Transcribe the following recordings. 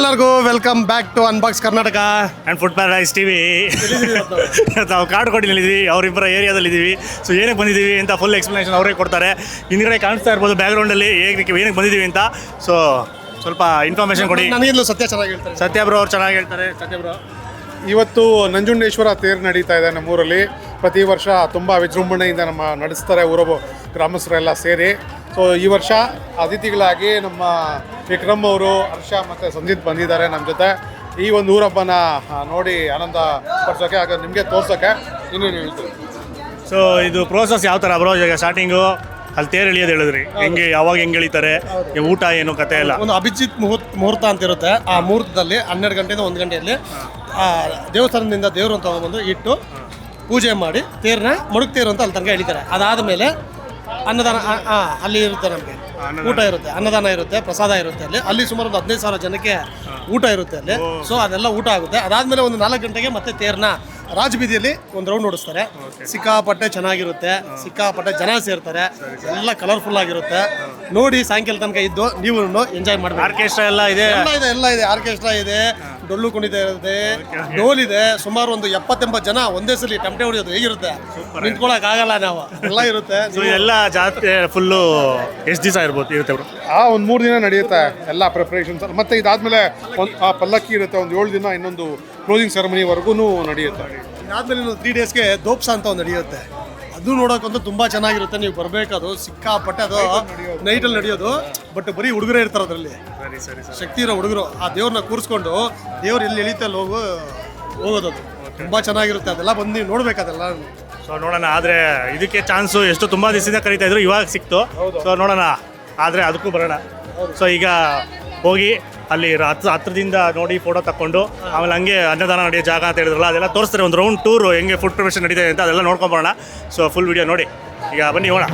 ಎಲ್ಲರಿಗೂ welcome back to unbox Karnataka and food paradise TV. ನಾವು ಕಾಡುಕೋಟಿನಲ್ಲಿದ್ದೀವಿ, ಅವರಿಬ್ಬರ ಏರಿಯಾದಲ್ಲಿದ್ದೀವಿ. ಸೊ ಏನಕ್ಕೆ ಬಂದಿದ್ದೀವಿ ಅಂತ ಫುಲ್ ಎಕ್ಸ್ಪ್ಲನೇಷನ್ ಅವರೇ ಕೊಡ್ತಾರೆ. ಹಿಂದ್ಗಡೆ ಕಾಣಿಸ್ತಾ ಇರ್ಬೋದು ಬ್ಯಾಕ್ಗ್ರೌಂಡಲ್ಲಿ ಏನಕ್ಕೆ ಬಂದಿದ್ದೀವಿ ಅಂತ. ಸೊ ಸ್ವಲ್ಪ ಇನ್ಫಾರ್ಮೇಷನ್ ಕೊಡಿ. ನನಗಿಂದು ಸತ್ಯ ಚೆನ್ನಾಗಿ ಹೇಳ್ತಾರೆ. ಸತ್ಯ ಬ್ರೋ ಅವ್ರು ಚೆನ್ನಾಗಿ ಹೇಳ್ತಾರೆ. ಸತ್ಯ ಬ್ರೋ, ಇವತ್ತು ನಂಜುಂಡೇಶ್ವರ ತೇರು ನಡೀತಾ ಇದೆ ನಮ್ಮೂರಲ್ಲಿ. ಪ್ರತಿ ವರ್ಷ ತುಂಬ ವಿಜೃಂಭಣೆಯಿಂದ ನಡೆಸ್ತಾರೆ ಊರ ಗ್ರಾಮಸ್ಥರೆಲ್ಲ ಸೇರಿ. ಸೊ ಈ ವರ್ಷ ಅತಿಥಿಗಳಾಗಿ ನಮ್ಮ ವಿಕ್ರಮ್ ಅವರು, ಹರ್ಷ ಮತ್ತು ಸಂಜಿತ್ ಬಂದಿದ್ದಾರೆ ನಮ್ಮ ಜೊತೆ. ಈ ಒಂದು ಊರಬ್ಬನ ನೋಡಿ ಆನಂದ ಪಡಿಸೋಕೆ, ಆಗ ನಿಮಗೆ ತೋರ್ಸೋಕ್ಕೆ ಇನ್ನೇನು ಹೇಳ್ತೀವಿ. ಸೊ ಇದು ಪ್ರೋಸೆಸ್ ಯಾವ ಥರ ಬ್ರೋ? ಈಗ ಸ್ಟಾರ್ಟಿಂಗು ಅಲ್ಲಿ ತೇರು ಎಳಿಯೋದು ಹೇಳಿದ್ರಿ, ಯಾವಾಗ ಹೆಂಗೆ ಎಳಿತಾರೆ, ಊಟ ಏನು ಕತೆ ಎಲ್ಲ? ಒಂದು ಅಭಿಜಿತ್ ಮುಹೂರ್ತ ಅಂತ ಇರುತ್ತೆ. ಆ ಮುಹೂರ್ತದಲ್ಲಿ 12 ಗಂಟೆಯಿಂದ 1 ಗಂಟೆಯಲ್ಲಿ ದೇವಸ್ಥಾನದಿಂದ ದೇವ್ರನ್ನ ತೊಗೊಂಡ್ಬಂದು ಇಟ್ಟು ಪೂಜೆ ಮಾಡಿ ತೇರನ್ನ ಮಡುಕ್ತೇರು ಅಂತ ಅಲ್ಲಿ ತನಕ ಎಳಿತಾರೆ. ಅದಾದ ಮೇಲೆ ಅನ್ನದಾನ ಅಲ್ಲಿ ಇರುತ್ತೆ, ನಮಗೆ ಊಟ ಇರುತ್ತೆ, ಅನ್ನದಾನ ಇರುತ್ತೆ, ಪ್ರಸಾದ ಇರುತ್ತೆ. ಅಲ್ಲಿ ಸುಮಾರು ಒಂದು 15,000 ಜನಕ್ಕೆ ಊಟ ಇರುತ್ತೆ ಅಲ್ಲಿ. ಸೊ ಅದೆಲ್ಲ ಊಟ ಆಗುತ್ತೆ. ಅದಾದಮೇಲೆ ಒಂದು 4 ಗಂಟೆಗೆ ಮತ್ತೆ ತೇರನ್ನ ರಾಜಬೀದಿಯಲ್ಲಿ ಒಂದು ರೌಂಡ್ ಓಡಿಸ್ತಾರೆ. ಸಿಕ್ಕಾಪಟ್ಟೆ ಚೆನ್ನಾಗಿರುತ್ತೆ, ಸಿಕ್ಕಾಪಟ್ಟೆ ಜನ ಸೇರ್ತಾರೆ, ಎಲ್ಲ ಕಲರ್ಫುಲ್ ಆಗಿರುತ್ತೆ. ನೋಡಿ ಸಾಯಂಕಾಲ ತನಕ ಇದ್ದು ನೀವು ಎಂಜಾಯ್ ಮಾಡಬೇಕು. ಆರ್ಕೆಸ್ಟ್ರಾ ಎಲ್ಲ ಇದೆ, ಎಲ್ಲ ಇದೆ. ಆರ್ಕೆಸ್ಟ್ರಾ ಇದೆ, ಡೊಳ್ಳು ಕುಣಿತ ಇರುತ್ತೆ, ಡೋಲ್ ಇದೆ. ಸುಮಾರು ಒಂದು 70-80 ಜನ ಒಂದೇ ಸಲ ಟಮಟೆ ಹೊಡೆಯೋದು ಹೇಗಿರುತ್ತೆ, ನಿಂತ್ಕೊಳಕ್ ಆಗಲ್ಲ ನಾವು, ಎಲ್ಲ ಇರುತ್ತೆ. ಎಲ್ಲ ಜಾತ್ರೆ ಫುಲ್ಲು ಎಷ್ಟು ದಿವಸ ಇರುತ್ತೆ ಅವರು? ಒಂದು 3 ದಿನ ನಡೆಯುತ್ತೆ ಎಲ್ಲ ಪ್ರಿಪ್ರೇಷನ್ಸ್. ಮತ್ತು ಇದಾದಮೇಲೆ ಪಲ್ಲಕ್ಕಿ ಇರುತ್ತೆ, ಒಂದು 7 ದಿನ ಇನ್ನೊಂದು ಕ್ಲೋಸಿಂಗ್ ಸೆರೆಮನಿವರೆಗೂ ನಡೆಯುತ್ತೆ. ಇದಾದ್ಮೇಲೆ 3 ಡೇಸ್ಗೆ ದೋಪ್ಸ ಅಂತ ಒಂದು ನಡೆಯುತ್ತೆ. ಅದು ನೋಡೋಕ್ಕಂತೂ ತುಂಬ ಚೆನ್ನಾಗಿರುತ್ತೆ. ನೀವು ಬರಬೇಕದು, ಸಿಕ್ಕಾಪಟ್ಟೆ ಅದು ನೈಟಲ್ಲಿ ನಡೆಯೋದು. ಬಟ್ ಬರೀ ಹುಡುಗರೇ ಇರ್ತಾರೆ ಅದರಲ್ಲಿ, ಶಕ್ತಿ ಇರೋ ಹುಡುಗರು. ಆ ದೇವ್ರನ್ನ ಕೂರಿಸ್ಕೊಂಡು ದೇವ್ರು ಎಲ್ಲಿ ಎಳಿತೆ ಅಲ್ಲಿ ಹೋಗೋದು ತುಂಬ ಚೆನ್ನಾಗಿರುತ್ತೆ. ಅದೆಲ್ಲ ಬಂದು ನೀವು ನೋಡ್ಬೇಕು ಅದೆಲ್ಲ. ಸೊ ನೋಡೋಣ. ಆದರೆ ಇದಕ್ಕೆ ಚಾನ್ಸು ಎಷ್ಟು ತುಂಬ ದಿವಸದಿಂದ ಕರೀತಾ ಇದ್ರು, ಇವಾಗ ಸಿಕ್ತು. ಸೊ ನೋಡೋಣ, ಆದರೆ ಅದಕ್ಕೂ ಬರೋಣ. ಸೊ ಈಗ ಹೋಗಿ ಅಲ್ಲಿ ಹತ್ರದಿಂದ ನೋಡಿ ಫೋಟೋ ತಕ್ಕೊಂಡು, ಆಮೇಲೆ ಹಂಗೆ ಅನ್ನದಾನ ನಡೆಯೋ ಜಾಗ ಅಂತ ಹೇಳಿದ್ರಲ್ಲ, ಅದೆಲ್ಲ ತೋರಿಸ್ತಾರೆ. ಒಂದು ರೌಂಡ್ ಟೂರು ಹೆಂಗೆ ಫುಡ್ ಪ್ರಿಪರೇಷನ್ ನಡೀತಿದೆ ಅಂತ ಅದೆಲ್ಲ ನೋಡ್ಕೊಂಬರೋಣ. ಸೊ ಫುಲ್ ವಿಡಿಯೋ ನೋಡಿ. ಈಗ ಬನ್ನಿ ಹೋಗೋಣ.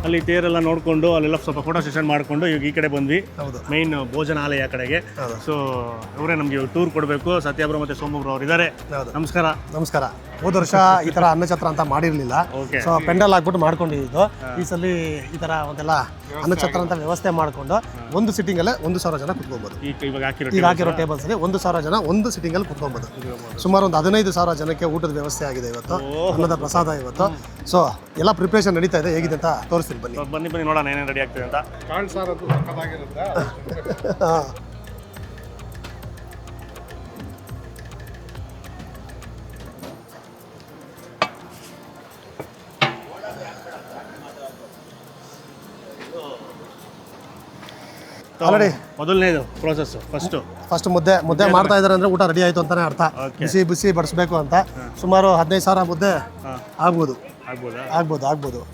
ಅಲ್ಲಿ ತೇರೆಲ್ಲ ನೋಡಿಕೊಂಡು ಅಲ್ಲೆಲ್ಲ ಸ್ವಲ್ಪ ಫೋಟೋ ಸೆಷನ್ ಮಾಡಿಕೊಂಡು ಈಗ ಈ ಕಡೆ ಬಂದ್ವಿ, ಮೈನ್ ಭೋಜನಾಲಯ ಕಡೆಗೆ. ಸೊ ಅವರೇ ನಮಗೆ ಟೂರ್ ಕೊಡಬೇಕು. ಸತ್ಯಾಬ್ರು ಮತ್ತು ಸೋಮಬ್ರು ಅವರು ಇದ್ದಾರೆ. ನಮಸ್ಕಾರ. ನಮಸ್ಕಾರ. ಹೋದ ವರ್ಷ ಈ ಥರ ಅನ್ನಛತ್ರ ಅಂತ ಮಾಡಿರಲಿಲ್ಲ. ಸೊ ಪೆಂಡಲ್ ಹಾಕ್ಬಿಟ್ಟು ಮಾಡ್ಕೊಂಡಿದ್ದು. ಈ ಸಲ ಈ ಥರ ಒಂದೆಲ್ಲ ಅನ್ನಛತ್ರ ಅಂತ ವ್ಯವಸ್ಥೆ ಮಾಡಿಕೊಂಡು ಒಂದು ಸಿಟ್ಟಿಂಗಲ್ಲೇ 1,000 ಜನ ಕುತ್ಕೊಬೋದು. ಈಗ ಹಾಕಿರೋ ಟೇಬಲ್ಸಲ್ಲಿ 1,000 ಜನ ಒಂದು ಸಿಟ್ಟಿಂಗಲ್ಲಿ ಕುತ್ಕೊಬೋದು. ಸುಮಾರು ಒಂದು 15,000 ಜನಕ್ಕೆ ಊಟದ ವ್ಯವಸ್ಥೆ ಆಗಿದೆ ಇವತ್ತು, ಅನ್ನದ ಪ್ರಸಾದ ಇವತ್ತು. ಸೊ ಎಲ್ಲ ಪ್ರಿಪ್ರೇಷನ್ ನಡೀತಾ ಇದೆ. ಹೇಗಿದೆ ಅಂತ ತೋರಿಸ್ತೀನಿ, ಬನ್ನಿ ನೋಡೋಣ ಏನೇನು ರೆಡಿ ಆಗ್ತದೆ ಅಂತ. ಕಾಣ್ಸಾರದು ಸಕ್ಕತ್ತಾಗಿರುತ್ತೆ. ಆಲ್ರೆಡಿ ಮೊದಲನೇದು ಪ್ರೋಸೆಸ್ ಫಸ್ಟ್ ಮುದ್ದೆ ಮಾಡ್ತಾ ಇದ್ದಾರೆ ಅಂದ್ರೆ ಊಟ ರೆಡಿ ಆಯ್ತು ಅಂತಾನೆ ಅರ್ಥ. ಬಿಸಿ ಬಡಿಸ್ಬೇಕು ಅಂತ. ಸುಮಾರು 15,000 ಮುದ್ದೆ ಆಗ್ಬೋದು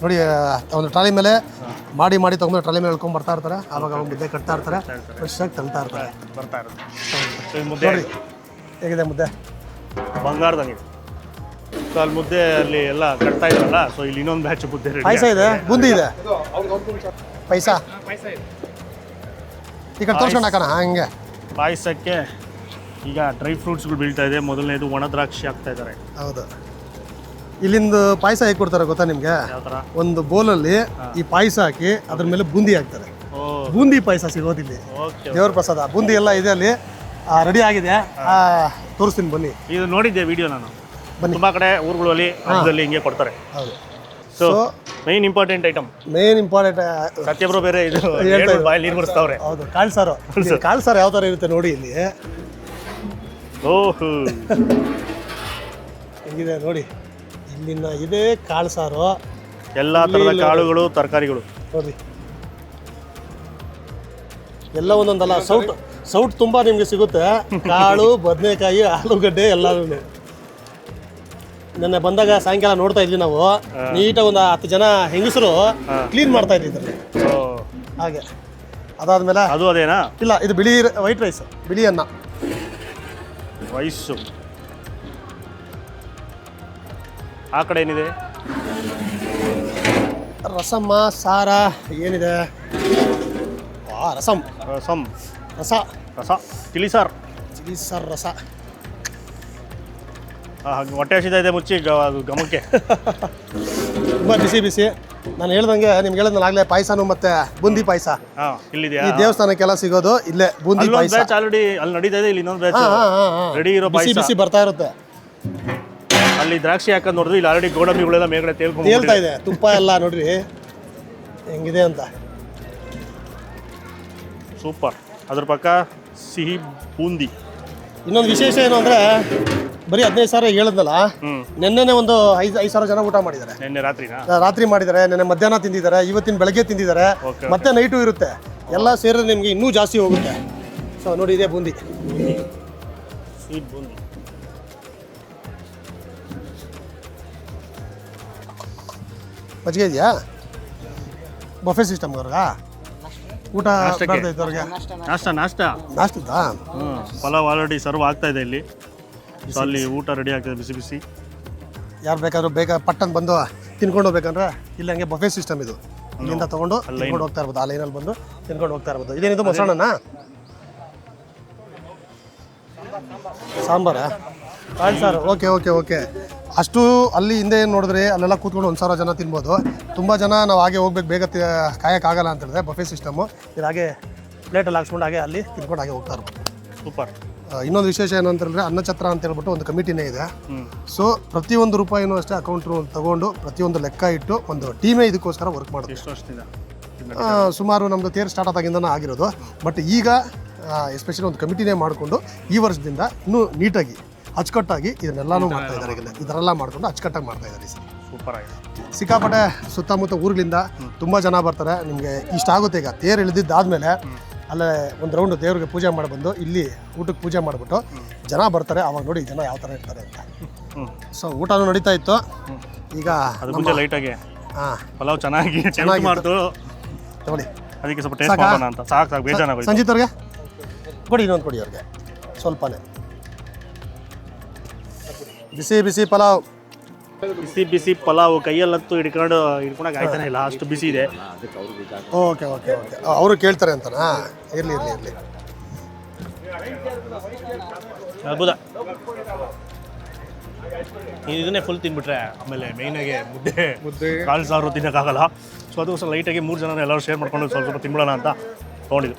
ನೋಡಿ. ಒಂದು ಟ್ರಾಲಿ ಮೇಲೆ ಮಾಡಿ ತಗೊಂಡು ಟ್ರಾಲಿ ಮೇಲೆ ಹೇಳ್ಕೊಂಡು ಬರ್ತಾ ಇರ್ತಾರೆ. ಆವಾಗ ಮುದ್ದೆ ಕಟ್ತಾ ಇರ್ತಾರೆ, ಫ್ರೆಶ್ ಆಗಿ ತಳ್ತಾ ಇರ್ತಾರೆ. ನೋಡಿ ಹೇಗಿದೆ ಮುದ್ದೆ, ಬಂಗಾರದಂಗೆ. ಸೊ ಅಲ್ಲಿ ಮುದ್ದೆ ಅಲ್ಲಿ ಎಲ್ಲ ಕಟ್ತಾ ಇದ್ರಲ್ಲ. ಸೊ ಇಲ್ಲಿ ಇನ್ನೊಂದು ಬ್ಯಾಚ್ ಮುದ್ದೆ ಪಾಯಸ ಇದೆ, ಬೂಂದಿ ಇದೆ, ಪಾಯಸ ಈ ಕಡೆ ತೋರ್ಸ್ಕೊಂಡು ಹಾಕೋಣ. ಹಂಗೆ ಪಾಯಸಕ್ಕೆ ಈಗ ಡ್ರೈ ಫ್ರೂಟ್ಸ್ಗಳು ಬೀಳ್ತಾ ಇದೆ. ಮೊದಲನೇದು ಒಣ ದ್ರಾಕ್ಷಿ ಹಾಕ್ತಾ ಇದ್ದಾರೆ. ಹೌದು. ಇಲ್ಲಿಂದ ಪಾಯಸ ಹೇಗೆ ಕೊಡ್ತಾರೆ ಗೊತ್ತಾ ನಿಮಗೆ? ಯಾವ ಥರ? ಒಂದು ಬೌಲಲ್ಲಿ ಈ ಪಾಯಸ ಹಾಕಿ ಅದ್ರ ಮೇಲೆ ಬೂಂದಿ ಹಾಕ್ತಾರೆ. ಬೂಂದಿ ಪಾಯಸ ಸಿಗೋದಿಲ್ಲಿ, ದೇವ್ರ ಪ್ರಸಾದ. ಬೂಂದಿ ಎಲ್ಲ ಇದೆ ಅಲ್ಲಿ, ರೆಡಿ ಆಗಿದೆ. ತೋರಿಸ್ತೀನಿ ಬನ್ನಿ. ಇದು ನೋಡಿದ್ದೆ ವಿಡಿಯೋ ನಾನು. ತುಂಬ ಕಡೆ ಊರುಗಳಲ್ಲಿ ಹಬ್ಬದಲ್ಲಿ ಹಿಂಗೆ ಕೊಡ್ತಾರೆ. ಹೌದು. ಸೊ ಮೇನ್ ಇಂಪಾರ್ಟೆಂಟ್ ಐಟಮ್, ಸತ್ಯಬ್ರೋ ಬೇರೆ ಇದು ಬಾಯಲ್ಲಿ ನೀರು ಮುರಿಸ್ತಾವ್ರೆ. ಹೌದು, ಕಾಳು ಸಾರು ಯಾವ ಥರ ಇರುತ್ತೆ ನೋಡಿ ಇಲ್ಲಿ. ಓಹೋ, ಹೆಂಗಿದೆ ನೋಡಿ. ಇಲ್ಲಿನ ಇದೆ ಕಾಳು ಸಾರು, ಎಲ್ಲ ಥರದ ಕಾಳುಗಳು, ತರಕಾರಿಗಳು ನೋಡಿ. ಎಲ್ಲ ಒಂದೊಂದಲ್ಲ, ಸೌಟ್ ತುಂಬ ನಿಮಗೆ ಸಿಗುತ್ತೆ. ಕಾಳು, ಬದನೆಕಾಯಿ, ಆಲೂಗಡ್ಡೆ ಎಲ್ಲರೂ. ನೆನ್ನೆ ಬಂದಾಗ ಸಾಯಂಕಾಲ ನೋಡ್ತಾ ಇದ್ವಿ ನಾವು. ನೀಟಾಗಿ ಒಂದು 10 ಜನ ಹೆಂಗಸರು ಕ್ಲೀನ್ ಮಾಡ್ತಾ ಇದ್ದಿದ್ದಾರೆ ಹಾಗೆ. ಅದಾದ್ಮೇಲೆ ಅದು ಅದೇನಾ? ಇಲ್ಲ, ಇದು ಬಿಳಿ ವೈಟ್ ರೈಸ್, ಬಿಳಿ ಅನ್ನ ರೈಸು. ಆ ಕಡೆ ಏನಿದೆ? ರಸಮ್ಮ ಸಾರ ಏನಿದೆ? ರಸಮ್, ರಸಮ್, ರಸ, ರಸ, ತಿಳಿ ಸಾರು. ಚಿಲ್ಲಿ ಸಾರು ರಸ. ಹೊಟ್ಟೆ ಹಸಿತಾ ಇದೆ, ಮುಚ್ಚಿ ಗಮಕ್ಕೆ. ತುಂಬ ಬಿಸಿ ಬಿಸಿ. ನಾನು ಹೇಳ್ದಂಗೆ ನಿಮ್ಗೆ ಹೇಳಿದ್ನಲ್ಲ ಆಗಲೇ, ಪಾಯಸನೂ ಮತ್ತೆ ಬೂಂದಿ ಪಾಯಸ ಇಲ್ಲಿದೆಯಾ? ಈ ದೇವಸ್ಥಾನಕ್ಕೆಲ್ಲ ಸಿಗೋದು ಇಲ್ಲೇ ಬೂಂದಿ ಪಾಯಸ. ಬ್ಯಾಚ್ ಆಲ್ರೆಡಿ ಅಲ್ಲಿ ನಡೀತಾ ಇದೆ, ಇಲ್ಲಿ ಇನ್ನೊಂದು ಬ್ಯಾಚ್ ರೆಡಿ ಇರೋ ಬಿಸಿ ಪಾಯಸ ಬಿಸಿ ಬರ್ತಾ ಇರುತ್ತೆ. ಅಲ್ಲಿ ದ್ರಾಕ್ಷಿ ಹಾಕೊಂಡು ನೋಡಿದ್ರೆ ಇಲ್ಲಿ ಆಲ್ರೆಡಿ ಗೋಡಂಬಿಗಳೆಲ್ಲ ಮೇಲ್ಗಡೆ ತೇಲ್ತಾ ಇದೆ, ತುಪ್ಪ ಎಲ್ಲ ನೋಡ್ರಿ ಹೆಂಗಿದೆ ಅಂತ. ಸೂಪರ್. ಅದ್ರ ಪಕ್ಕ ಸಿಹಿ ಬೂಂದಿ. ಇನ್ನೊಂದು ವಿಶೇಷ ಏನು ಅಂದರೆ, ಬರೀ 15,000 ಹೇಳಿದ್ನಲ್ಲ, ನೆನ್ನೆನೆ ಒಂದು 5,000 ಜನ ಊಟ ಮಾಡಿದ್ದಾರೆ. ನಿನ್ನೆ ರಾತ್ರಿನಾ? ರಾತ್ರಿ ಮಾಡಿದ್ದಾರೆ, ನೆನ್ನೆ ಮಧ್ಯಾಹ್ನ ತಿಂದಿದ್ದಾರೆ, ಇವತ್ತಿನ ಬೆಳಗ್ಗೆ ತಿಂದಿದ್ದಾರೆ, ಮತ್ತೆ ನೈಟು ಇರುತ್ತೆ. ಎಲ್ಲ ಸೇರಿದ್ರೆ ನಿಮಗೆ ಇನ್ನೂ ಜಾಸ್ತಿ ಹೋಗುತ್ತೆ. ಸೊ ನೋಡಿ, ಇದೆ ಬೂಂದಿ. ಸಿಹಿ ಬೂಂದಿ. ಮಜ್ಜಿಗೆ ಇದೆಯಾ? ಬಫೆ ಸಿಸ್ಟಮ್ ಅವ್ರಿಗ ಊಟ ಅವ್ರಿಗೆ ನಾಷ್ಟದ ಪಲಾವ್ ಆಲ್ರೆಡಿ ಸರ್ವ್ ಆಗ್ತಾ ಇದೆ ಇಲ್ಲಿ. ಸೊ ಅಲ್ಲಿ ಊಟ ರೆಡಿ ಆಗ್ತದೆ ಬಿಸಿ ಬಿಸಿ. ಯಾರು ಬೇಕಾದ್ರೂ ಪಟ್ಟನ್ ಬಂದು ತಿನ್ಕೊಂಡು ಹೋಗ್ಬೇಕಂದ್ರೆ ಇಲ್ಲಿ ಹಂಗೆ ಬಫೆ ಸಿಸ್ಟಮ್ ಇದು. ಇಲ್ಲಿಂದ ತೊಗೊಂಡು ತಿನ್ಕೊಂಡು ಹೋಗ್ತಾ ಇರ್ಬೋದು, ಆ ಲೈನಲ್ಲಿ ಬಂದು ತಿನ್ಕೊಂಡು ಹೋಗ್ತಾ ಇರ್ಬೋದು. ಇದೇನಿದು ಮೊಸರನ್ನ ಸಾಂಬಾರಾ? ಕಾಳು ಸಾರು. Okay okay okay. ಅಷ್ಟು ಅಲ್ಲಿ ಹಿಂದೆ ಏನು ನೋಡಿದ್ರೆ ಅಲ್ಲೆಲ್ಲ ಕೂತ್ಕೊಂಡು 1,000 ಜನ ತಿನ್ಬೋದು. ತುಂಬ ಜನ ನಾವು ಹಾಗೆ ಹೋಗ್ಬೇಕು, ಬೇಗ ಕಾಯೋಕ್ಕಾಗಲ್ಲ ಅಂತ ಹೇಳಿದ್ರೆ ಬಫೆ ಸಿಸ್ಟಮು ಇದು ಹಾಗೆ ಪ್ಲೇಟಲ್ಲಿ ಹಾಕ್ಸ್ಕೊಂಡು ಹಾಗೆ ಅಲ್ಲಿ ತಿನ್ಕೊಂಡು ಹಾಗೆ ಹೋಗ್ತಾ ಇರ್ಬೋದು. ಸೂಪರ್. ಇನ್ನೊಂದು ವಿಶೇಷ ಏನು ಅಂತ ಹೇಳಿದ್ರೆ, ಅನ್ನಛತ್ರ ಅಂತ ಹೇಳ್ಬಿಟ್ಟು ಒಂದು ಕಮಿಟಿನೇ ಇದೆ. ಸೊ ಪ್ರತಿಯೊಂದು ರೂಪಾಯಿನೂ ಅಷ್ಟೇ ಅಕೌಂಟ್ ತಗೊಂಡು ಪ್ರತಿಯೊಂದು ಲೆಕ್ಕ ಇಟ್ಟು ಒಂದು ಟೀಮೇ ಇದಕ್ಕೋಸ್ಕರ ವರ್ಕ್ ಮಾಡೋದು. ಎಷ್ಟು ವರ್ಷದಿಂದ? ಸುಮಾರು ನಮ್ಮದು ತೇರು ಸ್ಟಾರ್ಟ್ ಆದಾಗಿಂದನೇ ಆಗಿರೋದು. ಬಟ್ ಈಗ ಎಸ್ಪೆಷಲಿ ಒಂದು ಕಮಿಟಿನೇ ಮಾಡಿಕೊಂಡು ಈ ವರ್ಷದಿಂದ ಇನ್ನೂ ನೀಟಾಗಿ ಅಚ್ಚುಕಟ್ಟಾಗಿ ಇದನ್ನೆಲ್ಲನೂ ಮಾಡ್ತಾ ಇದ್ದಾರೆ. ಇದರೆಲ್ಲ ಮಾಡಿಕೊಂಡು ಅಚ್ಚುಕಟ್ಟಾಗಿ ಮಾಡ್ತಾ ಇದ್ದಾರೆ ಸರ್. ಸೂಪರ್ ಆಗಿದೆ. ಸಿಕ್ಕಾಪಟ್ಟೆ ಸುತ್ತಮುತ್ತ ಊರುಗಳಿಂದ ತುಂಬ ಜನ ಬರ್ತಾರೆ. ನಿಮಗೆ ಇಷ್ಟ ಆಗುತ್ತೆ. ಈಗ ತೇರು ಇಳಿದಿದ್ದಾದಮೇಲೆ ಅಲ್ಲೇ ಒಂದು ರೌಂಡ್ ದೇವ್ರಿಗೆ ಪೂಜೆ ಮಾಡಿ ಬಂದು ಇಲ್ಲಿ ಊಟಕ್ಕೆ ಪೂಜೆ ಮಾಡಿಬಿಟ್ಟು ಜನ ಬರ್ತಾರೆ. ಅವಾಗ ನೋಡಿ ಜನ ಯಾವ ಥರ ಇರ್ತಾರೆ ಅಂತ. ಸೊ ಊಟನೂ ನಡೀತಾ ಇತ್ತು. ಈಗ ಅದು ಮುಂಚೆ ಲೈಟಾಗಿ ಪಲಾವ್ ಚೆನ್ನಾಗಿ ಮಾಡ್ತು ತಗೊಳ್ಳಿ, ಅದಕ್ಕೆ ಸ್ವಲ್ಪ ಟೇಸ್ಟ್ ಮಾಡೋಣ ಅಂತ. ಸಾಕು ಬೇಜಾರಾಗೋಯ್ತು. ಸಂಜಿತ್ ಅವ್ರಿಗೆ ಕೊಡಿ, ಇನ್ನೊಂದು ಕೊಡಿ ಅವ್ರಿಗೆ ಸ್ವಲ್ಪನೇ. ಬಿಸಿ ಬಿಸಿ ಪಲಾವ್, ಬಿಸಿ ಬಿಸಿ ಪಲಾವ್ ಕೈಯಲ್ಲಂತೂ ಹಿಡ್ಕೊಳಕ್ಕೆ ಆಯ್ತಾನೆ ಇಲ್ಲ, ಅಷ್ಟು ಬಿಸಿ ಇದೆ. Okay okay okay. ಅವರು ಕೇಳ್ತಾರೆ ಅಂತನಾ? ಇರಲಿ ಇರಲಿ ಇರಲಿ. ಅದ್ಭುತ. ಇದನ್ನೇ ಫುಲ್ ತಿನ್ಬಿಟ್ರೆ ಆಮೇಲೆ ಮೇಯ್ನಾಗೆ ಮುದ್ದೆ ಕಾಳು ಸಾರು ತಿನ್ನೋಕ್ಕಾಗಲ್ಲ. ಸೊ ಅದಕ್ಕೋಸ್ಕರ ಲೈಟಾಗಿ 3 ಜನ ಎಲ್ಲರೂ ಶೇರ್ ಮಾಡ್ಕೊಂಡು ಸ್ವಲ್ಪ ತಿನ್ಬಿಡೋಣ ಅಂತ ತೊಗೊಂಡಿದ್ದು.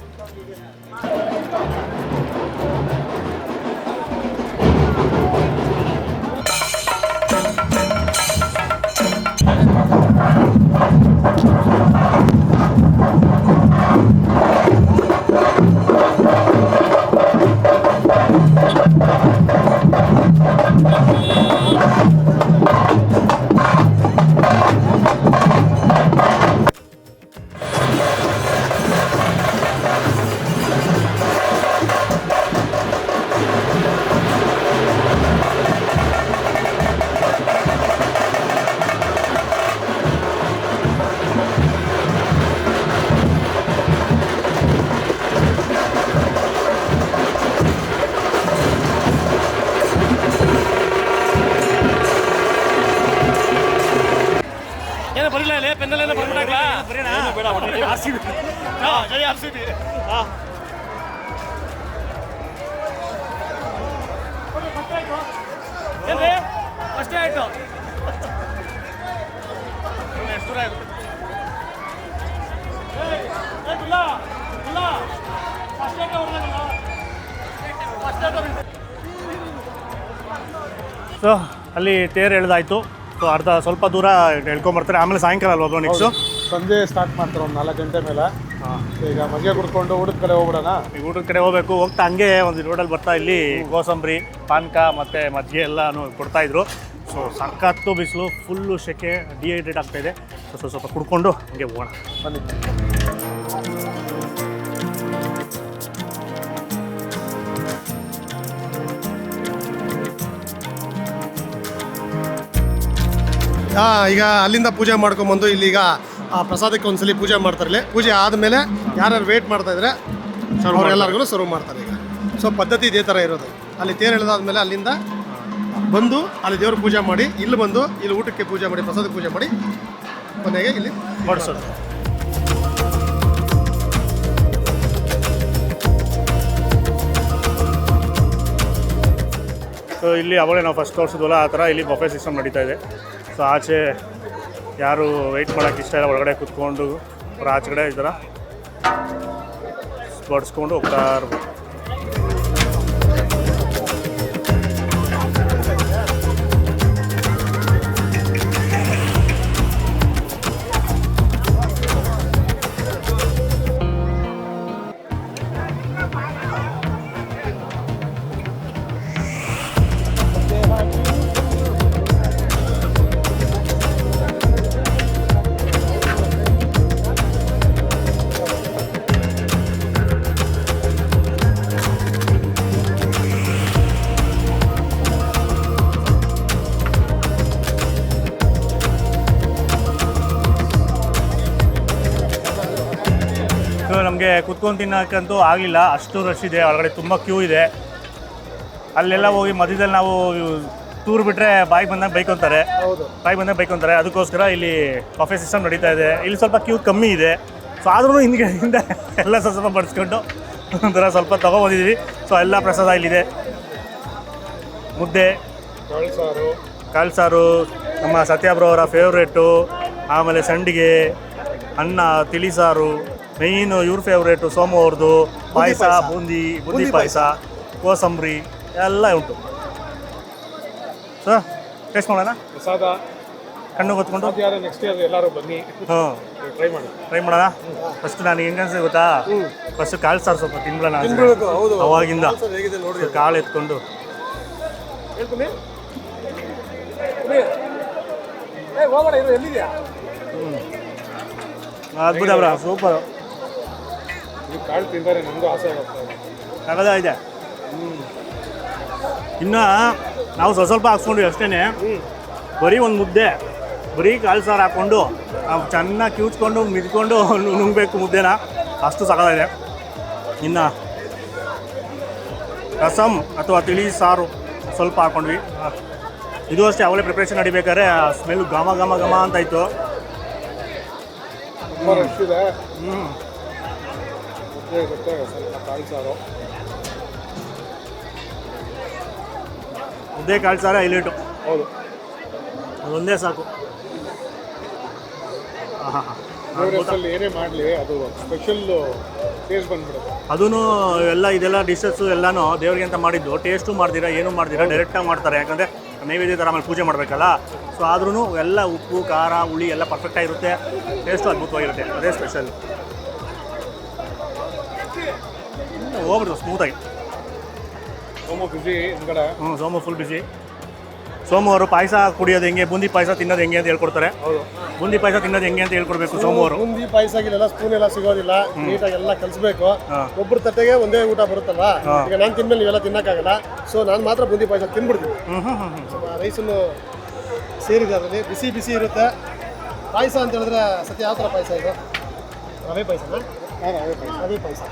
ಅಷ್ಟೇ ಆಯ್ತು. ಸೊ ಅಲ್ಲಿ ತೇರು ಎಳೆದಾಯ್ತು. ಸೊ ಸ್ವಲ್ಪ ದೂರ ಎಳ್ಕೊಂಬರ್ತಾರೆ. ಆಮೇಲೆ ಸಾಯಂಕಾಲ ಅಲ್ವಾ ನೆಕ್ಸ್ಟು? ಸಂಜೆ ಸ್ಟಾರ್ಟ್ ಮಾಡ್ತಾರೆ ಒಂದು 4 ಗಂಟೆ ಮೇಲೆ. ಈಗ ಮಜ್ಜಿಗೆ ಕುಡ್ಕೊಂಡು ಊಟದ ಕಡೆ ಹೋಗ್ಬಿಡೋಣ. ಈಗ ಊಟದ ಕಡೆ ಹೋಗ್ಬೇಕು. ಹೋಗ್ತಾ ಹಂಗೆ ಒಂದು ರೋಡಲ್ಲಿ ಬರ್ತಾ ಇಲ್ಲಿ ಕೋಸಂಬರಿ, ಪಾನಕ ಮತ್ತು ಮಜ್ಜಿಗೆ ಎಲ್ಲನೂ ಕೊಡ್ತಾಯಿದ್ರು. ಸೊ ಸಖತ್ತು ಬಿಸಿಲು, ಫುಲ್ಲು ಸೆಕೆ, ಡಿಹೈಡ್ರೇಟ್ ಆಗ್ತಾಯಿದೆ. ಸೊ ಸ್ವಲ್ಪ ಕುಡ್ಕೊಂಡು ಹಂಗೆ ಹೋಗೋಣ ಬನ್ನಿ. ಈಗ ಅಲ್ಲಿಂದ ಪೂಜೆ ಮಾಡ್ಕೊಂಬಂದು ಇಲ್ಲಿಗ ಪ್ರಸಾದಕ್ಕೆ ಒಂದ್ಸಲಿ ಪೂಜೆ ಮಾಡ್ತಾರೆ. ಪೂಜೆ ಆದಮೇಲೆ ಯಾರ್ಯಾರು ವೇಟ್ ಮಾಡ್ತಾಯಿದ್ರೆ ಅವ್ರೆಲ್ಲರಿಗೂ ಸರ್ವ್ ಮಾಡ್ತಾರೆ. ಈಗ ಸೊ ಪದ್ಧತಿ ಇದೇ ಥರ ಇರೋದು. ಅಲ್ಲಿ ತೇರು ಎಳೆದಾದ್ಮೇಲೆ ಅಲ್ಲಿಂದ ಬಂದು ಅಲ್ಲಿ ದೇವ್ರ ಪೂಜೆ ಮಾಡಿ ಇಲ್ಲಿ ಬಂದು ಇಲ್ಲಿ ಊಟಕ್ಕೆ ಪೂಜೆ ಮಾಡಿ ಪ್ರಸಾದಕ್ಕೆ ಪೂಜೆ ಮಾಡಿ ಕೊನೆಗೆ ಇಲ್ಲಿ ಮಾಡಿಸೋದು. ಸೊ ಇಲ್ಲಿ ಅವಾಗಲೇ ನಾವು ಫಸ್ಟ್ ತೋರಿಸಿದ್ವಲ್ಲ ಆ ಥರ ಇಲ್ಲಿ ಬಫೆ ಸಿಸ್ಟಮ್ ನಡೀತಾ ಇದೆ. ಸೊ ಆಚೆ ಯಾರು ವೆಯ್ಟ್ ಮಾಡೋಕ್ಕೆ ಇಷ್ಟ ಇಲ್ಲ, ಒಳಗಡೆ ಕೂತ್ಕೊಂಡು ಅವ್ರ ಆಚೆಗಡೆ ಈ ಥರ ಬಡಿಸ್ಕೊಂಡು ಹೋಗ್ತಾ ಇರ್ಬೋದು. ನಮಗೆ ಕುತ್ಕೊಂಡು ತಿನ್ನೋಕ್ಕಂತೂ ಆಗಲಿಲ್ಲ, ಅಷ್ಟು ರಶ್ ಇದೆ, ಒಳಗಡೆ ತುಂಬ ಕ್ಯೂ ಇದೆ. ಅಲ್ಲೆಲ್ಲ ಹೋಗಿ ಮಧ್ಯದಲ್ಲಿ ನಾವು ಟೂರ್ ಬಿಟ್ಟರೆ ಬಾಯಿಗೆ ಬಂದಾಗ ಬೈಕೊಂತಾರೆ, ಅದಕ್ಕೋಸ್ಕರ ಇಲ್ಲಿ ಬಫೆ ಸಿಸ್ಟಮ್ ನಡೀತಾ ಇದೆ. ಇಲ್ಲಿ ಸ್ವಲ್ಪ ಕ್ಯೂ ಕಮ್ಮಿ ಇದೆ. ಸೊ ಆದ್ರೂ ಹಿಂದೆ ಎಲ್ಲ ಸ್ವಲ್ಪ ಬಡಿಸ್ಕೊಂಡು ಒಂಥರ ಸ್ವಲ್ಪ ತೊಗೊಬಂದಿದ್ದೀವಿ. ಸೊ ಎಲ್ಲ ಪ್ರಸಾದ ಇಲ್ಲಿದೆ. ಮುದ್ದೆ, ಕಾಳು ಸಾರು ನಮ್ಮ ಸತ್ಯಾಬ್ರೋ ಅವರ ಫೇವ್ರೇಟು, ಆಮೇಲೆ ಸಂಡಿಗೆ, ಅನ್ನ, ತಿಳಿಸಾರು, ಮೇಯ್ನು ಇವ್ರ ಫೇವ್ರೇಟು ಸೋಮು ಅವ್ರದ್ದು ಪಾಯಸ, ಬೂಂದಿ ಪಾಯಸ, ಕೋಸಂಬರಿ ಎಲ್ಲ ಉಂಟು. ಸರ್ ಟೇಸ್ಟ್ ಮಾಡೋಣ, ಪ್ರಸಾದ ಕಣ್ಣು ಹೊತ್ಕೊಂಡು ನೆಕ್ಸ್ಟ್ ಇಯರ್ ಎಲ್ಲರೂ ಬನ್ನಿ, ಟ್ರೈ ಮಾಡೋಣ. ಫಸ್ಟ್ ನನಗೆ ಹೆಂಗೆ ಅನ್ಸುತ್ತೆ ಗೊತ್ತಾ, ಫಸ್ಟ್ ಕಾಳು ಸಾರು ಸ್ವಲ್ಪ ತಿನ್ಬಿಡೋಣ ಅವಾಗಿಂದ. ಕಾಳು ಎತ್ಕೊಂಡು ಅದ್ಭುತ ಬ್ರ, ಸೂಪರ್. ಕಾಳು ತಿಂದರೆ ನಮಗೂ ಆಸೆ ಆಗುತ್ತೆ. ಇದೆ. ಇನ್ನು ನಾವು ಸ್ವಲ್ಪ ಹಾಕ್ಸ್ಕೊಂಡ್ವಿ ಅಷ್ಟೇ. ಬರೀ ಒಂದು ಮುದ್ದೆ, ಬರೀ ಕಾಳು ಸಾರು ಹಾಕ್ಕೊಂಡು ನಾವು ಚೆನ್ನಾಗಿ ಕಿವುಚ್ಕೊಂಡು ಮಿದ್ಕೊಂಡು ನುಂಗಬೇಕು ಮುದ್ದೆನ, ಅಷ್ಟು ಸಕ್ಕತ್ತಾಗಿದೆ. ಇನ್ನು ರಸಮ್ ಅಥವಾ ತಿಳಿ ಸಾರು ಸ್ವಲ್ಪ ಹಾಕ್ಕೊಂಡ್ವಿ. ಇದು ಅಷ್ಟೇ, ಅವಲೇ ಪ್ರಿಪ್ರೇಷನ್ ನಡಿಬೇಕಾದ್ರೆ ಸ್ಮೆಲ್ ಘಮ ಘಮ ಘಮ ಅಂತ ಇತ್ತು. ಮುದ್ದೆ ಕಾಳು ಸಾರು ಹೈಲೈಟು. ಹೌದು, ಅದೊಂದೇ ಸಾಕು. ಏನೇ ಮಾಡಲಿ ಅದು ಸ್ಪೆಷಲ್ ಟೇಸ್ಟ್ ಬಂದ್ಬಿಡುತ್ತೆ. ಅದೂ ಎಲ್ಲ ಇದೆಲ್ಲ ಡಿಶಸ್ಸು ಎಲ್ಲನೂ ದೇವ್ರಿಗೆ ಅಂತ ಮಾಡಿದ್ದು, ಟೇಸ್ಟು ಮಾಡ್ದಿರಾ ಏನೂ ಮಾಡ್ದಿರಾ ಡೈರೆಕ್ಟಾಗಿ ಮಾಡ್ತಾರೆ. ಯಾಕಂದರೆ ನೈವೇದ್ಯ ಥರ ಆಮೇಲೆ ಪೂಜೆ ಮಾಡಬೇಕಲ್ಲ. ಸೊ ಆದ್ರೂ ಎಲ್ಲ ಉಪ್ಪು ಖಾರ ಹುಳಿ ಎಲ್ಲ ಪರ್ಫೆಕ್ಟಾಗಿರುತ್ತೆ, ಟೇಸ್ಟು ಅದ್ಭುತವಾಗಿರುತ್ತೆ. ಅದೇ ಸ್ಪೆಷಲ್. ಹೋಗ್ಬಿಡ್ತು ಸ್ಮೂತಾಗಿ. ಸೋಮು ಬಿಸಿ ಹಿಂದ್ಗಡೆ. ಸೋಮು ಫುಲ್ ಬಿಸಿ. ಸೋಮು ಅವರು ಪಾಯಸ ಕುಡಿಯೋದು ಹೆಂಗೆ, ಬೂಂದಿ ಪಾಯಸ ತಿನ್ನೋದು ಹೆಂಗೆ ಅಂತ ಹೇಳ್ಕೊಡ್ತಾರೆ. ಬೂಂದಿ ಪಾಯಸ ತಿನ್ನೋದು ಹೆಂಗೆ ಅಂತ ಹೇಳ್ಕೊಡ್ಬೇಕು ಸೋಮು ಅವರು. ಬೂಂದಿ ಪಾಯಸಗಿಲ್ಲ ಸ್ಪೂನ್ ಎಲ್ಲ ಸಿಗೋದಿಲ್ಲ, ನೀಟಾಗಿ ಎಲ್ಲ ಕಲಿಸ್ಬೇಕು. ಒಬ್ಬರು ತಟ್ಟೆಗೆ ಒಂದೇ ಊಟ ಬರುತ್ತಲ್ವಾ, ಈಗ ನಾನು ತಿಂದ್ಮೇಲೆ ನೀವೆಲ್ಲ ತಿನ್ನಕ್ಕಾಗಲ್ಲ. ಸೊ ನಾನು ಮಾತ್ರ ಬೂಂದಿ ಪಾಯಸ ತಿನ್ಬಿಡ್ತೀನಿ. ರೈಸನ್ನು ಸೇರಿದೆ ಅದರಲ್ಲಿ, ಬಿಸಿ ಬಿಸಿ ಇರುತ್ತೆ. ಪಾಯಸ ಅಂತ ಹೇಳಿದ್ರೆ ಸತ್ಯ ಯಾವ ಥರ ಪಾಯಸ ಇದು? ರವೆ ಪಾಯಸನಾ? ರವೆ ಪಾಯಸ.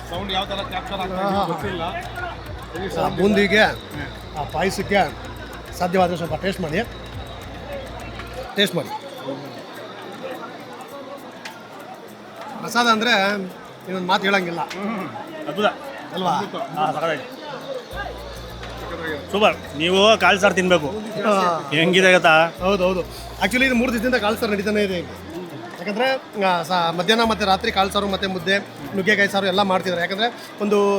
ಸೌಂಡ್ ಯಾವ ಥರ ಕ್ಯಾಪ್ಚರ್ ಆಗ್ತದೆ ಗೊತ್ತಿಲ್ಲ. ಬೂಂದಿಗೆ ಆ ಪಾಯಸಕ್ಕೆ ಸಾಧ್ಯವಾದರೆ ಸ್ವಲ್ಪ ಟೇಸ್ಟ್ ಮಾಡಿ. ಪ್ರಸಾದ ಅಂದರೆ ಇನ್ನೊಂದು ಮಾತು ಹೇಳಂಗಿಲ್ಲ. ಅದ್ಭುತ ಅಲ್ವಾ? ಸೂಪರ್. ನೀವು ಕಾಳು ಸಾರು ತಿನ್ನಬೇಕು, ಹೆಂಗಿದೆ ಗೊತ್ತಾ? ಹೌದು. ಆ್ಯಕ್ಚುಲಿ ಇದು 3 ದಿವಸದಿಂದ ಕಾಳು ಸಾರು ನಡೀತಾನೆ ಇದೆ. ಯಾಕಂದರೆ ಮಧ್ಯಾಹ್ನ ಮತ್ತು ರಾತ್ರಿ ಕಾಳು ಸಾರು ಮತ್ತು ಮುದ್ದೆ, ನುಗ್ಗೆಕಾಯಿ ಸಾರು ಎಲ್ಲ ಮಾಡ್ತಿದ್ದಾರೆ. ಯಾಕಂದರೆ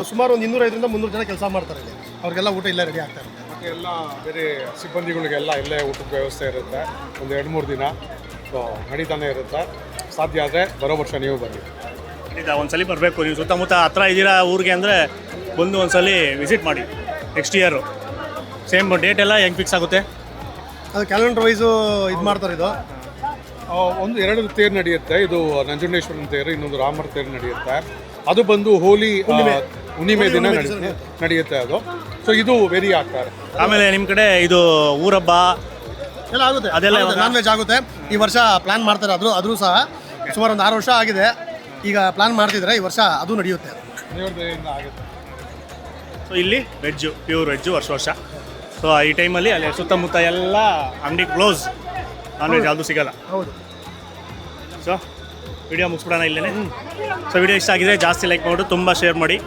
ಸುಮಾರು 250ರಿಂದ 300 ಜನ ಕೆಲಸ ಮಾಡ್ತಾರೆ ಇಲ್ಲಿ. ಅವ್ರಿಗೆಲ್ಲ ಊಟ ಇಲ್ಲೇ ರೆಡಿ ಆಗ್ತಾರೆ. ಮತ್ತು ಎಲ್ಲ ಬೇರೆ ಸಿಬ್ಬಂದಿಗಳಿಗೆಲ್ಲ ಇಲ್ಲೇ ಊಟದ ವ್ಯವಸ್ಥೆ ಇರುತ್ತೆ. ಒಂದು 2-3 ದಿನ ನಡೀತಾನೆ ಇರುತ್ತೆ. ಸಾಧ್ಯ ಆದರೆ ಬರೋ ವರ್ಷ ನೀವು ಬನ್ನಿ. ಒಂದ್ಸಲಿ ಬರಬೇಕು. ನೀವು ಸುತ್ತಮುತ್ತ ಹತ್ರ ಇದ್ದೀರಾ ಊರಿಗೆ ಅಂದರೆ ಬಂದು ಒಂದ್ಸಲಿ ವಿಸಿಟ್ ಮಾಡಿ. ನೆಕ್ಸ್ಟ್ ಇಯರು ಸೇಮ್ ಡೇಟ್ ಎಲ್ಲ ಹೆಂಗೆ ಫಿಕ್ಸ್ ಆಗುತ್ತೆ? ಅದು ಕ್ಯಾಲೆಂಡರ್ ವೈಸು ಇದು ಮಾಡ್ತಾರೆ. ಇದು 2 ತೇರು ನಡೆಯುತ್ತೆ. ಇದು ನಂಜುಂಡೇಶ್ವರನ ತೇರು, ಇನ್ನೊಂದು ರಾಮರ ತೇರು ನಡೆಯುತ್ತೆ. ಅದು ಬಂದು ಹೋಲಿ ಹುಣ್ಣಿಮೆ ದಿನ ನಡೆಯುತ್ತೆ ಅದು. ಸೊ ಇದು ವೆರಿ ಆಗ್ತಾರೆ. ಆಮೇಲೆ ನಿಮ್ಮ ಕಡೆ ಇದು ಊರಬ್ಬ ಎಲ್ಲ ಆಗುತ್ತೆ, ಅದೆಲ್ಲ ನಾನ್ ವೆಜ್ ಆಗುತ್ತೆ. ಈ ವರ್ಷ ಪ್ಲಾನ್ ಮಾಡ್ತಾರೆ. ಅದ್ರೂ ಸಹ ಸುಮಾರು ಒಂದು 6 ವರ್ಷ ಆಗಿದೆ. ಈಗ ಪ್ಲಾನ್ ಮಾಡ್ತಿದ್ರೆ ಈ ವರ್ಷ ಅದು ನಡೆಯುತ್ತೆ. ದೇವ್ರದಿಂದ ಆಗುತ್ತೆ. ಸೊ ಇಲ್ಲಿ ವೆಜ್ಜು, ಪ್ಯೂರ್ ವೆಜ್ಜು ವರ್ಷ. ಸೊ ಈ ಟೈಮಲ್ಲಿ ಅಲ್ಲಿ ಸುತ್ತಮುತ್ತ ಎಲ್ಲ ಅಂಗಡಿ ಕ್ಲೋಸ್, ನಾನ್ ವೆಜ್ ಯಾವುದು ಸಿಗಲ್ಲ. ಹೌದು. ಸೊ ವಿಡಿಯೋ ಮುಗಿಸ್ಬಿಡೋಣ ಇಲ್ಲೇ. ಸೊ ವಿಡಿಯೋ ಇಷ್ಟ ಆಗಿದ್ರೆ ಜಾಸ್ತಿ ಲೈಕ್ ಮಾಡಿಬಿಟ್ಟು ತುಂಬ ಶೇರ್ ಮಾಡಿ.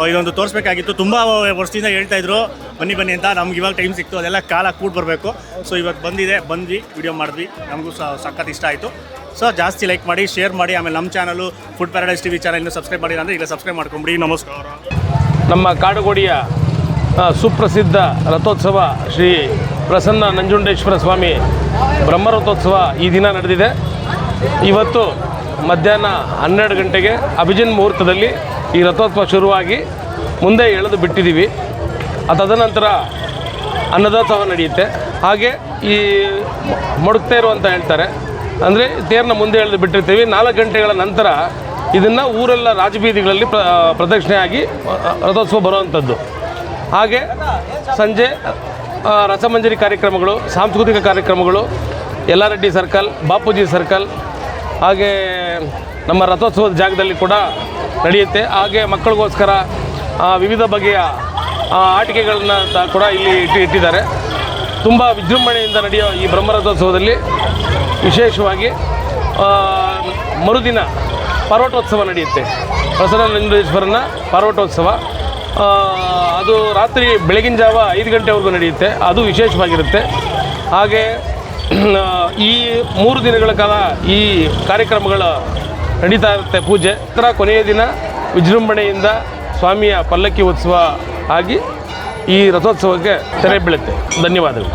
ಇದೊಂದು ತೋರಿಸ್ಬೇಕಾಗಿತ್ತು, ತುಂಬ ವರ್ಷದಿಂದ ಹೇಳ್ತಾಯಿದ್ರು ಬನ್ನಿ ಅಂತ. ನಮ್ಗೆ ಇವಾಗ ಟೈಮ್ ಸಿಕ್ತು, ಅದೆಲ್ಲ ಕಾಲ ಕೂಡ್ ಬರಬೇಕು. ಸೊ ಇವತ್ತು ಬಂದ್ವಿ ವಿಡಿಯೋ ಮಾಡಿದ್ವಿ, ನಮಗೂ ಸಖತ್ ಇಷ್ಟ ಆಯಿತು. ಸೊ ಜಾಸ್ತಿ ಲೈಕ್ ಮಾಡಿ, ಶೇರ್ ಮಾಡಿ. ಆಮೇಲೆ ನಮ್ಮ channel food paradise TV channel ಇನ್ನೂ ಸಬ್ಸ್ಕ್ರೈಬ್ ಮಾಡಿಲ್ಲ ಅಂದರೆ ಈಗ ಸಬ್ಸ್ಕ್ರೈಬ್ ಮಾಡ್ಕೊಂಬಿಡಿ. ನಮಸ್ಕಾರ. ನಮ್ಮ ಕಾಡುಗೋಡಿಯ ಸುಪ್ರಸಿದ್ಧ ರಥೋತ್ಸವ ಶ್ರೀ ಪ್ರಸನ್ನ ನಂಜುಂಡೇಶ್ವರ ಸ್ವಾಮಿ ಬ್ರಹ್ಮರಥೋತ್ಸವ ಈ ದಿನ ನಡೆದಿದೆ. ಇವತ್ತು ಮಧ್ಯಾಹ್ನ 12 ಗಂಟೆಗೆ ಅಭಿಜಿನ್ ಮುಹೂರ್ತದಲ್ಲಿ ಈ ರಥೋತ್ಸವ ಶುರುವಾಗಿ ಮುಂದೆ ಎಳೆದು ಬಿಟ್ಟಿದ್ದೀವಿ. ತದನಂತರ ಅನ್ನದಾಸೋಹ ನಡೆಯುತ್ತೆ. ಹಾಗೆ ಈ ಮೊಡಕ್ತೇರು ಅಂತ ಹೇಳ್ತಾರೆ, ಅಂದರೆ ತೇರನ್ನ ಮುಂದೆ ಎಳೆದು ಬಿಟ್ಟಿರ್ತೀವಿ. 4 ಗಂಟೆಗಳ ನಂತರ ಇದನ್ನು ಊರೆಲ್ಲ ರಾಜಬೀದಿಗಳಲ್ಲಿ ಪ್ರದಕ್ಷಿಣೆಯಾಗಿ ರಥೋತ್ಸವ ಬರುವಂಥದ್ದು. ಹಾಗೆ ಸಂಜೆ ರಸಮಂಜರಿ ಕಾರ್ಯಕ್ರಮಗಳು, ಸಾಂಸ್ಕೃತಿಕ ಕಾರ್ಯಕ್ರಮಗಳು ಯಲ್ಲಾರೆಡ್ಡಿ ಸರ್ಕಲ್, ಬಾಪೂಜಿ ಸರ್ಕಲ್, ಹಾಗೆ ನಮ್ಮ ರಥೋತ್ಸವದ ಜಾಗದಲ್ಲಿ ಕೂಡ ನಡೆಯುತ್ತೆ. ಹಾಗೆ ಮಕ್ಕಳಿಗೋಸ್ಕರ ವಿವಿಧ ಬಗೆಯ ಆಟಿಕೆಗಳನ್ನ ಕೂಡ ಇಲ್ಲಿ ಇಟ್ಟಿದ್ದಾರೆ. ತುಂಬ ವಿಜೃಂಭಣೆಯಿಂದ ನಡೆಯೋ ಈ ಬ್ರಹ್ಮರಥೋತ್ಸವದಲ್ಲಿ ವಿಶೇಷವಾಗಿ ಮರುದಿನ ಪಾರ್ವಟೋತ್ಸವ ನಡೆಯುತ್ತೆ. ಪ್ರಸನ್ನ ನಂಜುಂಡೇಶ್ವರನ ಪಾರ್ವಟೋತ್ಸವ ಅದು ರಾತ್ರಿ ಬೆಳಗಿನ ಜಾವ 5 ಗಂಟೆವರೆಗೂ ನಡೆಯುತ್ತೆ. ಅದು ವಿಶೇಷವಾಗಿರುತ್ತೆ. ಹಾಗೆ ಈ 3 ದಿನಗಳ ಕಾಲ ಈ ಕಾರ್ಯಕ್ರಮಗಳು ನಡೀತಾ ಇರುತ್ತೆ, ಪೂಜೆ. ನಂತರ ಕೊನೆಯ ದಿನ ವಿಜೃಂಭಣೆಯಿಂದ ಸ್ವಾಮಿಯ ಪಲ್ಲಕ್ಕಿ ಉತ್ಸವ ಆಗಿ ಈ ರಥೋತ್ಸವಕ್ಕೆ ತೆರೆ ಬೀಳುತ್ತೆ. ಧನ್ಯವಾದಗಳು.